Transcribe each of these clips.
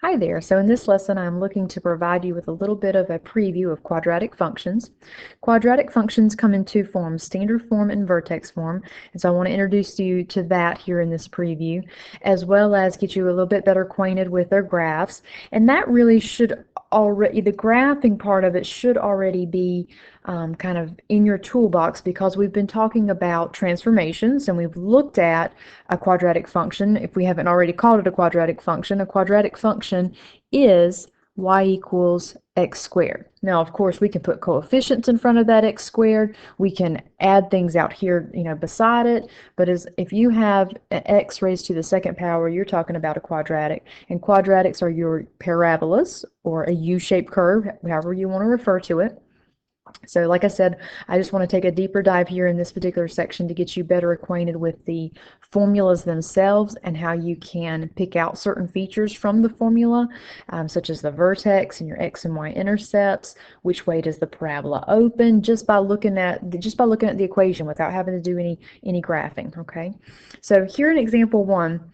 Hi there. So in this lesson, I'm looking to provide you with a little bit of a preview of quadratic functions. Quadratic functions come in two forms, standard form and vertex form. And so I want to introduce you to that here in this preview, as well as get you a little bit better acquainted with their graphs. And that really should already, the graphing part of it should already be kind of in your toolbox, because we've been talking about transformations and we've looked at a quadratic function. If we haven't already called it a quadratic function is y equals x squared. Now, of course, we can put coefficients in front of that x squared. We can add things out here, beside it. But if you have an x raised to the second power, you're talking about a quadratic. And quadratics are your parabolas, or a U-shaped curve, however you want to refer to it. So like I said, I just want to take a deeper dive here in this particular section to get you better acquainted with the formulas themselves and how you can pick out certain features from the formula, such as the vertex and your x and y intercepts. Which way does the parabola open? Just by looking at the equation without having to do any graphing. Okay, so here in example 1.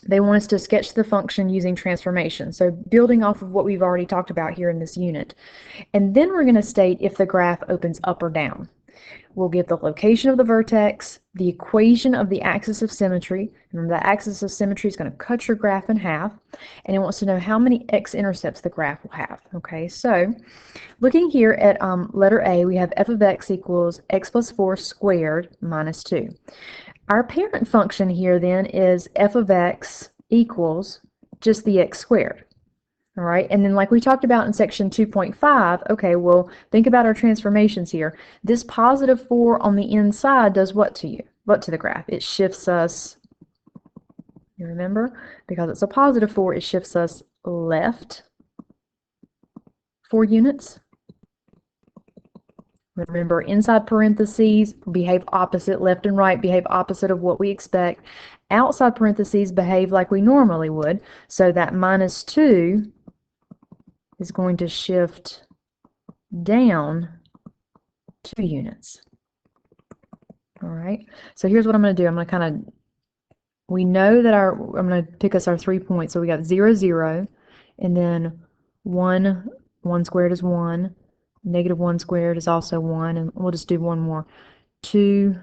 They want us to sketch the function using transformation. So building off of what we've already talked about here in this unit. And then we're going to state if the graph opens up or down. We'll give the location of the vertex, the equation of the axis of symmetry. Remember, the axis of symmetry is going to cut your graph in half. And it wants to know how many x-intercepts the graph will have. Okay, so looking here at letter A, we have f of x equals x plus 4 squared minus 2. Our parent function here then is f of x equals just the x squared. All right, and then like we talked about in section 2.5, okay, well, think about our transformations here. This positive 4 on the inside does what to you? What to the graph? It shifts us, you remember? Because it's a positive 4, it shifts us left 4 units. Remember, inside parentheses behave opposite, left and right behave opposite of what we expect. Outside parentheses behave like we normally would, so that minus 2 is going to shift down 2 units. All right, so here's what I'm going to do. I'm going to we know that I'm going to pick us our 3 points. So we got 0, 0, and then 1 squared is 1. Negative 1 squared is also 1, and we'll just do one more. 2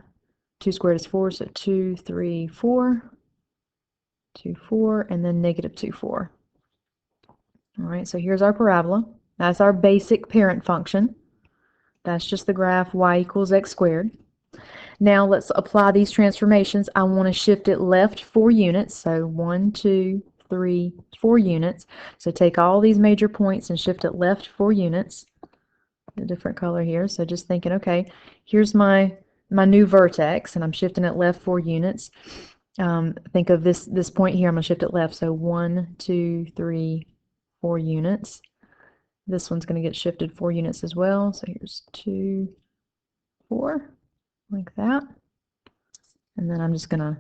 squared is 4, so 2, 3, 4, 2, 4, and then negative 2, 4. All right, so here's our parabola. That's our basic parent function. That's just the graph y equals x squared. Now let's apply these transformations. I want to shift it left 4 units, so 1, 2, 3, 4 units. So take all these major points and shift it left 4 units. A different color here, so just thinking, okay, here's my new vertex, and I'm shifting it left 4 units. Think of this point here. I'm going to shift it left, so 1, 2, 3, 4 units. This one's going to get shifted 4 units as well, so here's 2, 4, like that. And then I'm just going to,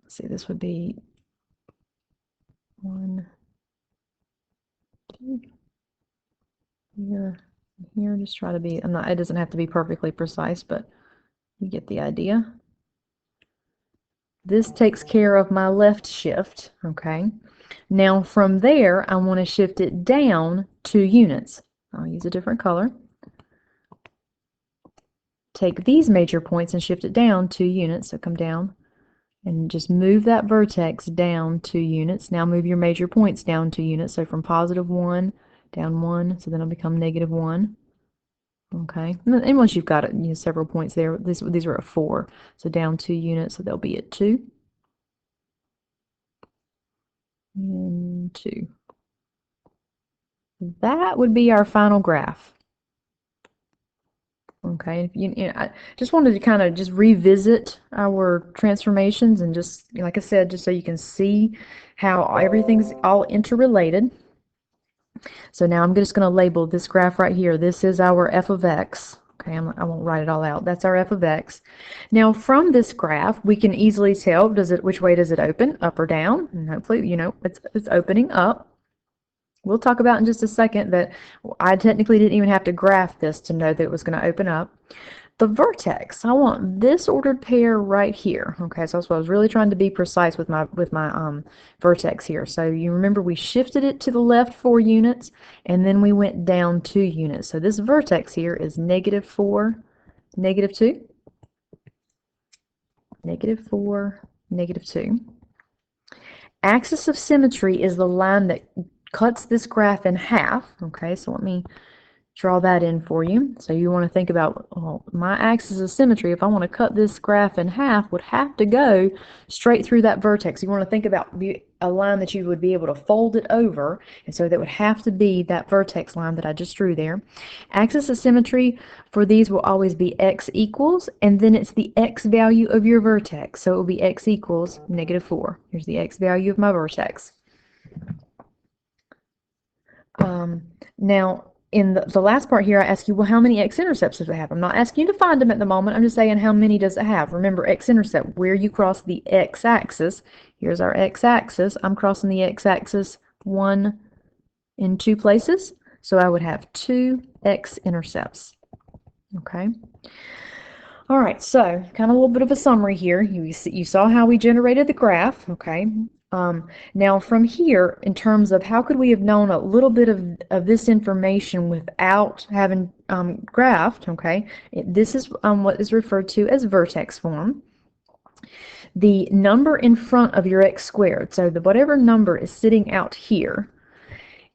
see, this would be 1, 2, here, just try to be, it doesn't have to be perfectly precise, but you get the idea. This takes care of my left shift, okay? Now from there, I want to shift it down 2 units. I'll use a different color. Take these major points and shift it down 2 units, so come down and just move that vertex down 2 units. Now move your major points down 2 units, so from positive 1 down 1, so then it'll become negative 1. Okay, and once you've got it, several points there, these are at 4, so down 2 units, so they'll be at 2 and 2. That would be our final graph. Okay, I just wanted to kind of just revisit our transformations, and just like I said, just so you can see how everything's all interrelated. So now I'm just going to label this graph right here. This is our f of x. Okay, I won't write it all out. That's our f of x. Now from this graph, we can easily tell, which way does it open, up or down? And hopefully, it's opening up. We'll talk about in just a second that I technically didn't even have to graph this to know that it was going to open up. The vertex, I want this ordered pair right here. Okay, so that's what I was really trying to be precise with my vertex here. So you remember we shifted it to the left 4 units, and then we went down 2 units. So this vertex here is -4, -2, -4, -2. Axis of symmetry is the line that cuts this graph in half. Okay, so let me draw that in for you. So you want to think about, well, my axis of symmetry, if I want to cut this graph in half, would have to go straight through that vertex. You want to think about a line that you would be able to fold it over, and so that would have to be that vertex line that I just drew there. Axis of symmetry for these will always be x equals, and then it's the x value of your vertex. So it will be x equals -4. Here's the x value of my vertex. Now, in the last part here, I ask you, well, how many x-intercepts does it have? I'm not asking you to find them at the moment. I'm just saying, how many does it have? Remember, x-intercept, where you cross the x-axis. Here's our x-axis. I'm crossing the x-axis 1 in 2 places. So I would have 2 x-intercepts. Okay. All right, so kind of a little bit of a summary here. You saw how we generated the graph. Okay. Now from here, in terms of how could we have known a little bit of this information without having graphed, okay, this is what is referred to as vertex form. The number in front of your x squared, so whatever number is sitting out here,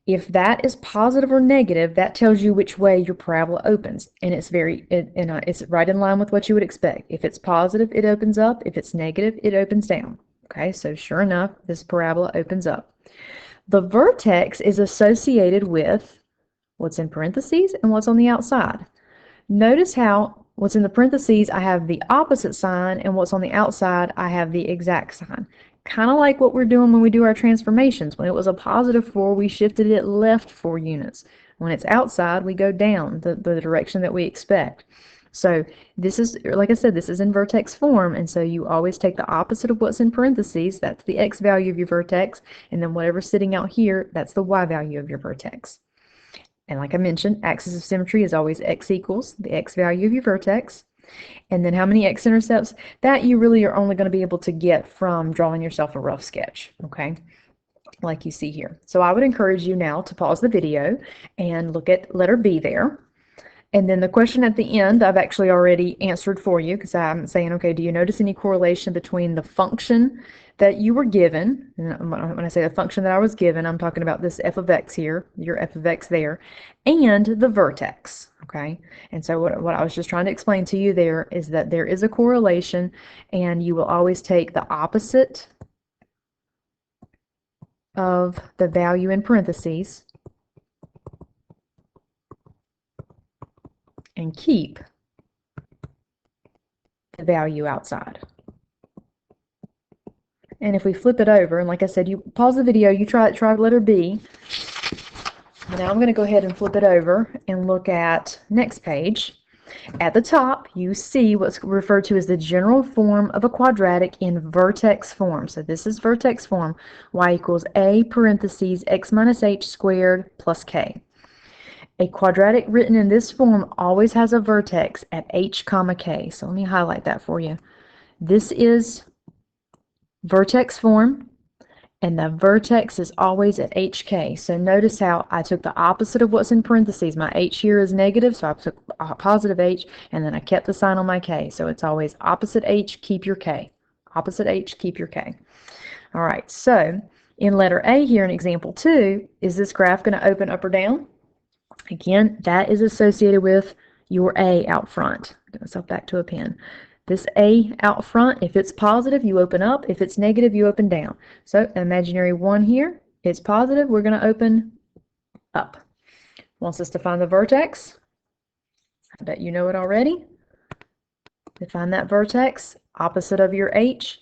if that is positive or negative, that tells you which way your parabola opens, and it's it's right in line with what you would expect. If it's positive, it opens up. If it's negative, it opens down. Okay, so sure enough, this parabola opens up. The vertex is associated with what's in parentheses and what's on the outside. Notice how what's in the parentheses, I have the opposite sign, and what's on the outside, I have the exact sign. Kind of like what we're doing when we do our transformations. When it was a +4, we shifted it left 4 units. When it's outside, we go down the direction that we expect. So this is, like I said, this is in vertex form, and so you always take the opposite of what's in parentheses. That's the x value of your vertex, and then whatever's sitting out here, that's the y value of your vertex. And like I mentioned, axis of symmetry is always x equals the x value of your vertex. And then how many x-intercepts? That you really are only going to be able to get from drawing yourself a rough sketch, okay, like you see here. So I would encourage you now to pause the video and look at letter B there. And then the question at the end, I've actually already answered for you, because I'm saying, okay, do you notice any correlation between the function that you were given, and when I say the function that I was given, I'm talking about this f of x here, your f of x there, and the vertex, okay? And so what I was just trying to explain to you there is that there is a correlation, and you will always take the opposite of the value in parentheses and keep the value outside. And if we flip it over, and like I said, you pause the video, you try letter B. Now I'm going to go ahead and flip it over and look at next page. At the top, you see what's referred to as the general form of a quadratic in vertex form. So this is vertex form, y equals a parentheses x minus h squared plus k. A quadratic written in this form always has a vertex at h comma k. So let me highlight that for you. This is vertex form, and the vertex is always at hk. So notice how I took the opposite of what's in parentheses. My h here is negative, so I took a positive h, and then I kept the sign on my k. So it's always opposite h, keep your k. Opposite h, keep your k. All right, so in letter A here in example 2, is this graph going to open up or down? Again, that is associated with your A out front. Get myself back to a pen. This A out front, if it's positive, you open up. If it's negative, you open down. So imaginary 1 here, it's positive. We're going to open up. Wants us to find the vertex. I bet you know it already. To find that vertex, opposite of your H.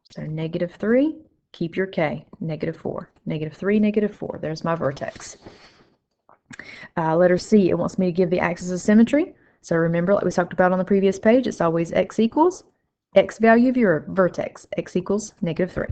So -3, keep your K, -4. -3, -4. There's my vertex. Letter C, it wants me to give the axis of symmetry. So remember, like we talked about on the previous page, it's always x equals x value of your vertex, x equals -3.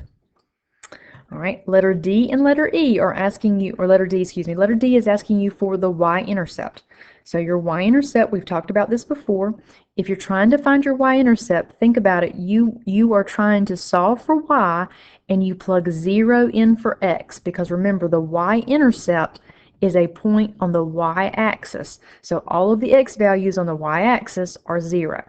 All right, letter D and letter E are asking you, or letter D, excuse me, letter D is asking you for the y-intercept. So your y-intercept, we've talked about this before. If you're trying to find your y-intercept, think about it. You are trying to solve for y, and you plug 0 in for x, because remember, the y-intercept is a point on the y-axis. So all of the x values on the y-axis are 0.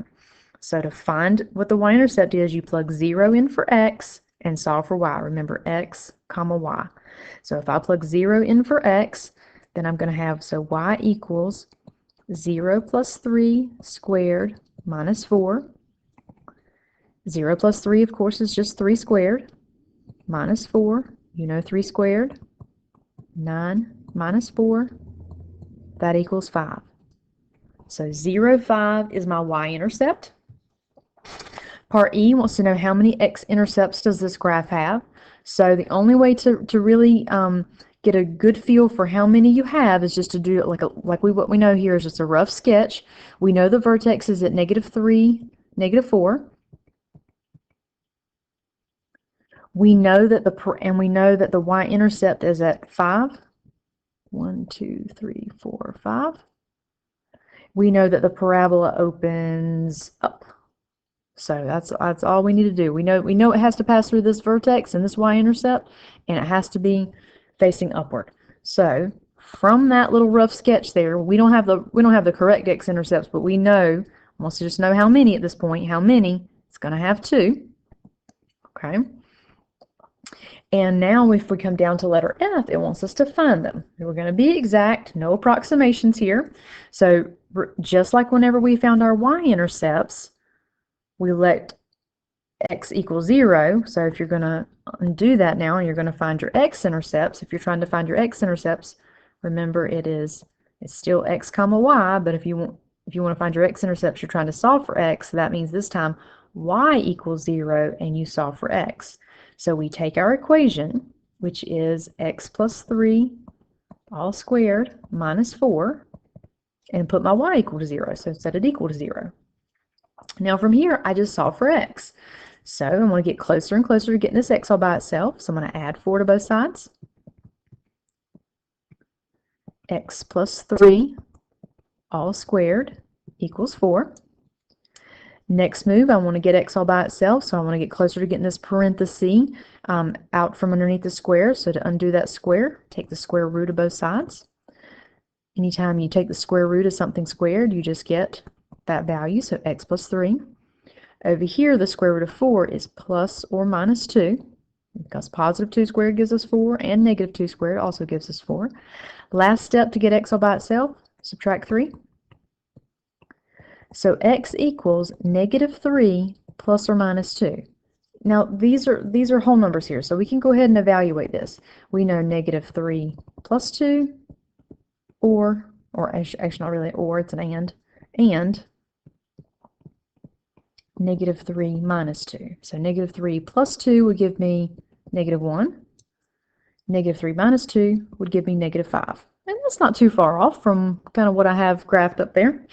So to find what the y-intercept is, you plug 0 in for x and solve for y. Remember, x comma y. So if I plug 0 in for x, then I'm going to have, so y equals 0 plus 3 squared minus 4. 0 plus 3, of course, is just 3 squared, minus 4. You know 3 squared. 9 minus 4, that equals 5. So 0, 5 is my y-intercept. Part E wants to know how many x-intercepts does this graph have. So the only way to really get a good feel for how many you have is just to do it what we know here is just a rough sketch. We know the vertex is at -3, -4. We know that the y-intercept is at 5. 1, 2, 3, 4, 5. We know that the parabola opens up. So that's all we need to do. We know it has to pass through this vertex and this y-intercept, and it has to be facing upward. So from that little rough sketch there, we don't have the correct x-intercepts, but we know, wants to just know how many at this point. How many? It's going to have 2. Okay. And now if we come down to letter F, it wants us to find them. We're going to be exact, no approximations here. So just like whenever we found our y-intercepts, we let x equal 0. So if you're going to undo that now and you're going to find your x-intercepts, if you're trying to find your x-intercepts, remember it's still x comma y, but if you want to find your x-intercepts, you're trying to solve for x. So that means this time y equals 0 and you solve for x. So we take our equation, which is x plus 3 all squared minus 4, and put my y equal to 0. So set it equal to 0. Now from here, I just solve for x. So I'm going to get closer and closer to getting this x all by itself. So I'm going to add 4 to both sides. X plus 3 all squared equals 4. Next move, I want to get x all by itself, so I want to get closer to getting this parenthesis out from underneath the square. So to undo that square, take the square root of both sides. Anytime you take the square root of something squared, you just get that value, so x plus 3. Over here, the square root of 4 is plus or minus 2, because positive 2 squared gives us 4, and negative 2 squared also gives us 4. Last step to get x all by itself, subtract 3. So x equals -3 plus or minus 2. Now these are whole numbers here, so we can go ahead and evaluate this. We know -3 plus 2, or actually not really or, it's an and -3 minus 2. So -3 plus 2 would give me -1. -3 minus 2 would give me -5. And that's not too far off from kind of what I have graphed up there,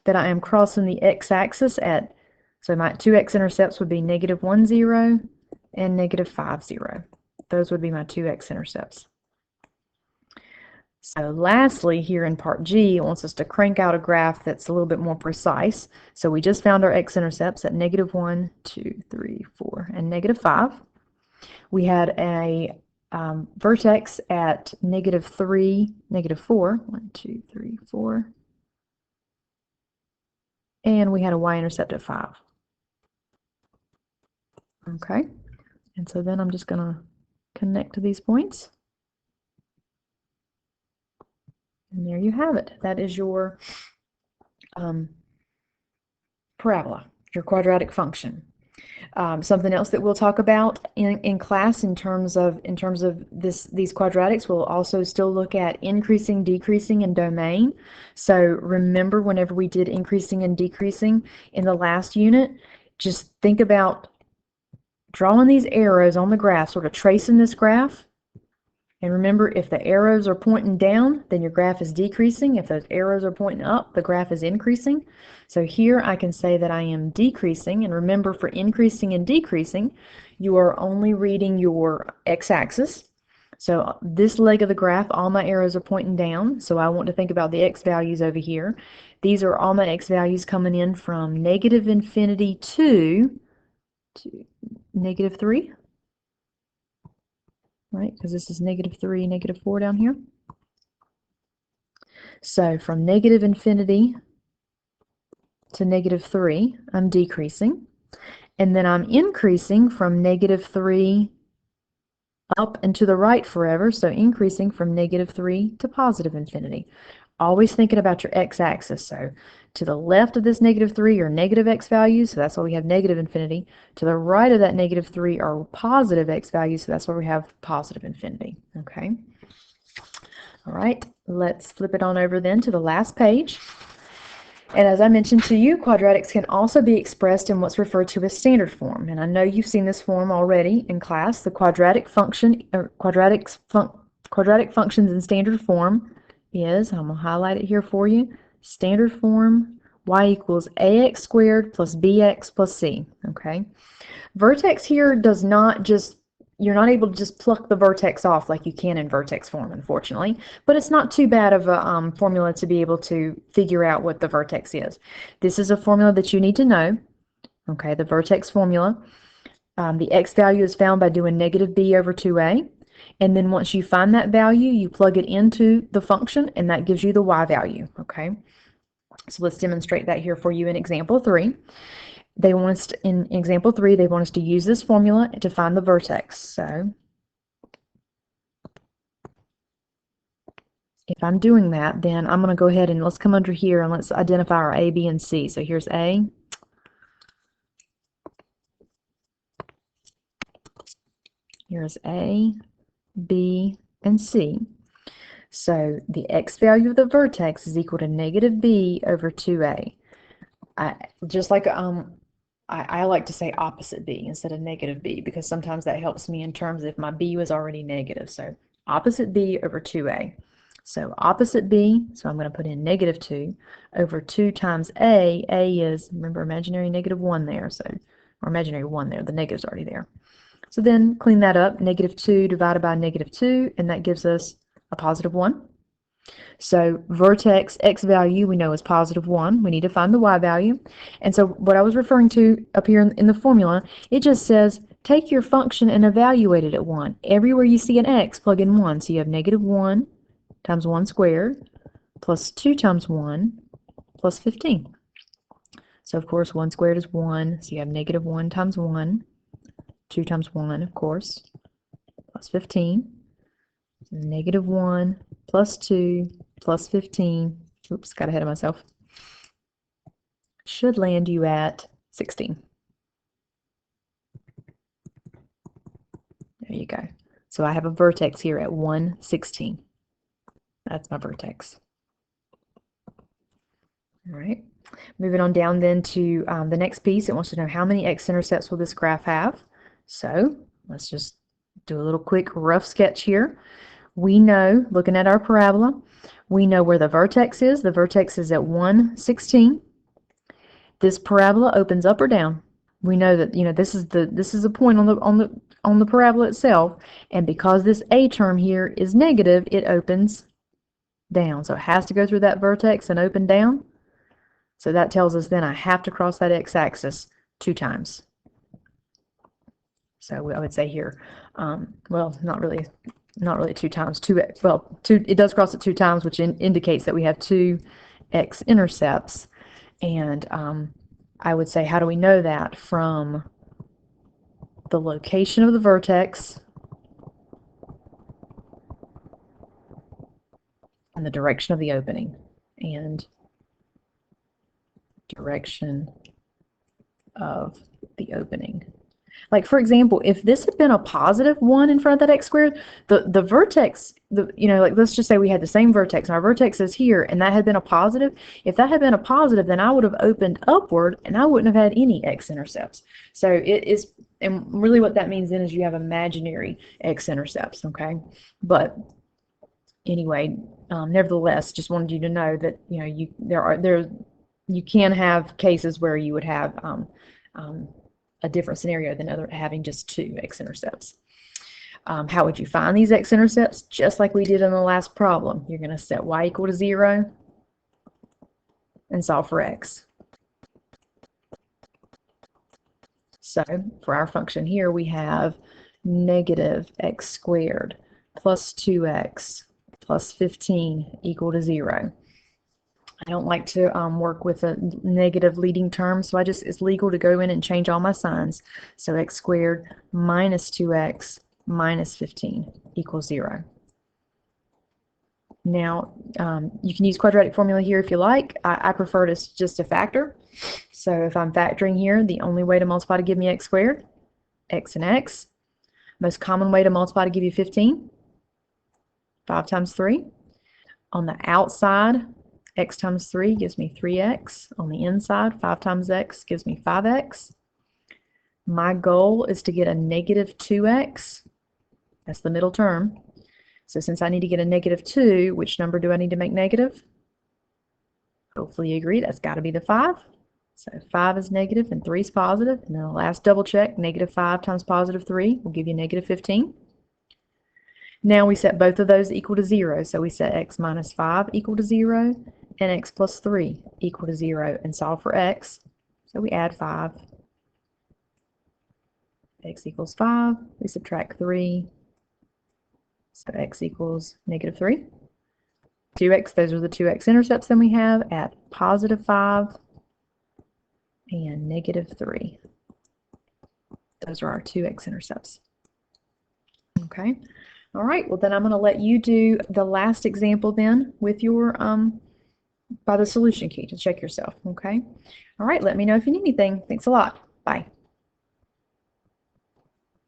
that I am crossing the x-axis at, so my two x-intercepts would be -1, 0 and -5, 0. Those would be my two x-intercepts. So lastly, here in part G, it wants us to crank out a graph that's a little bit more precise. So we just found our x-intercepts at -1, 2, 3, 4, and -5. We had a vertex at -3, -4, 1, 2, 3, 4, and we had a y-intercept at 5. Okay, and so then I'm just going to connect to these points. And there you have it. That is your parabola, your quadratic function. Something else that we'll talk about in class in terms of these quadratics, we'll also still look at increasing, decreasing, and domain. So remember, whenever we did increasing and decreasing in the last unit, just think about drawing these arrows on the graph, sort of tracing this graph. And remember, if the arrows are pointing down, then your graph is decreasing. If those arrows are pointing up, the graph is increasing. So here I can say that I am decreasing. And remember, for increasing and decreasing, you are only reading your x-axis. So this leg of the graph, all my arrows are pointing down, so I want to think about the x values over here. These are all my x values coming in from negative infinity to negative 3, right? Because this is negative 3, negative 4 down here. So from negative infinity to negative 3, I'm decreasing. And then I'm increasing from negative 3 up and to the right forever, so increasing from negative 3 to positive infinity. Always thinking about your x-axis. So to the left of this negative 3 are negative x values, so that's why we have negative infinity. To the right of that negative 3 are positive x values, so that's why we have positive infinity. Okay. All right, let's flip it on over then to the last page. And as I mentioned to you, quadratics can also be expressed in what's referred to as standard form. And I know you've seen this form already in class. The quadratic function, quadratic functions in standard form is, I'm going to highlight it here for you, standard form y equals ax squared plus bx plus c. Okay. Vertex here does not just, you're not able to just pluck the vertex off like you can in vertex form, unfortunately, but it's not too bad of a formula to be able to figure out what the vertex is. This is a formula that you need to know, okay, the vertex formula. The x value is found by doing negative b over 2a, and then once you find that value, you plug it into the function, and that gives you the y value, okay? So let's demonstrate that here for you in example 3. They want us to, in example 3, they want us to use this formula to find the vertex. So if I'm doing that, then I'm going to go ahead and let's come under here and let's identify our A, B, and C. So here's A. Here's A, B, and C. So the x value of the vertex is equal to negative b over 2a. Just like I like to say opposite b instead of negative b, because sometimes that helps me in terms if my b was already negative. So opposite b over 2a. So opposite b, so I'm going to put in negative 2 over 2 times a. A is, remember, imaginary negative 1 there, so, or imaginary 1 there, the negative's already there. So then clean that up, negative 2 divided by negative 2, and that gives us a positive 1. So vertex x value we know is positive 1. We need to find the y value. And so what I was referring to up here in the formula, it just says take your function and evaluate it at 1. Everywhere you see an x, plug in 1. So you have negative 1 times 1 squared plus 2 times 1 plus 15. So of course 1 squared is 1. So you have negative 1 times 1, 2 times 1, of course, plus 15. Negative 1 plus 2 plus 15. Oops, got ahead of myself. Should land you at 16. There you go. So I have a vertex here at 116. That's my vertex. All right. Moving on down then to the next piece. It wants to know how many x-intercepts will this graph have. So let's just do a little quick rough sketch here. We know, looking at our parabola, we know where the vertex is. The vertex is at 116. This parabola opens up or down. We know that, you know, this is a point on the parabola itself, and because this a term here is negative, it opens down. So it has to go through that vertex and open down. So that tells us then I have to cross that x-axis 2 times. So I would say here, well, not really 2 times. It does cross it 2 times, which indicates that we have 2 x-intercepts. And I would say, how do we know that? From the location of the vertex and the direction of the opening. And direction of the opening. Like, for example, if this had been a positive 1 in front of that x squared, the vertex, like let's just say we had the same vertex, and our vertex is here, and that had been a positive. If that had been a positive, then I would have opened upward, and I wouldn't have had any x-intercepts. So it is, and really what that means then is you have imaginary x-intercepts, okay? But anyway, nevertheless, just wanted you to know that, you can have cases where you would have a different scenario than having just 2 x-intercepts. How would you find these x-intercepts? Just like we did in the last problem. You're going to set y equal to 0 and solve for x. So for our function here, we have negative x squared plus 2x plus 15 equal to 0. I don't like to work with a negative leading term, so it's legal to go in and change all my signs. So x squared minus 2x minus 15 equals 0. Now, you can use quadratic formula here if you like. I prefer it as just a factor. So if I'm factoring here, the only way to multiply to give me x squared, x and x. Most common way to multiply to give you 15, 5 times 3. On the outside, x times 3 gives me 3x. On the inside, 5 times x gives me 5x. My goal is to get a negative 2x. That's the middle term. So since I need to get a negative 2, which number do I need to make negative? Hopefully you agree that's got to be the 5. So 5 is negative and 3 is positive. And then the last double check, negative 5 times positive 3 will give you negative 15. Now we set both of those equal to 0. So we set x minus 5 equal to 0 and x plus 3 equal to 0 and solve for x. So we add 5. X equals 5. We subtract 3. So x equals negative 3. 2x, those are the two x-intercepts then we have at positive 5 and negative 3. Those are our two x-intercepts. Okay. All right, well then I'm going to let you do the last example then with your by the solution key to check yourself. Okay. All right, let me know if you need anything. Thanks a lot. Bye.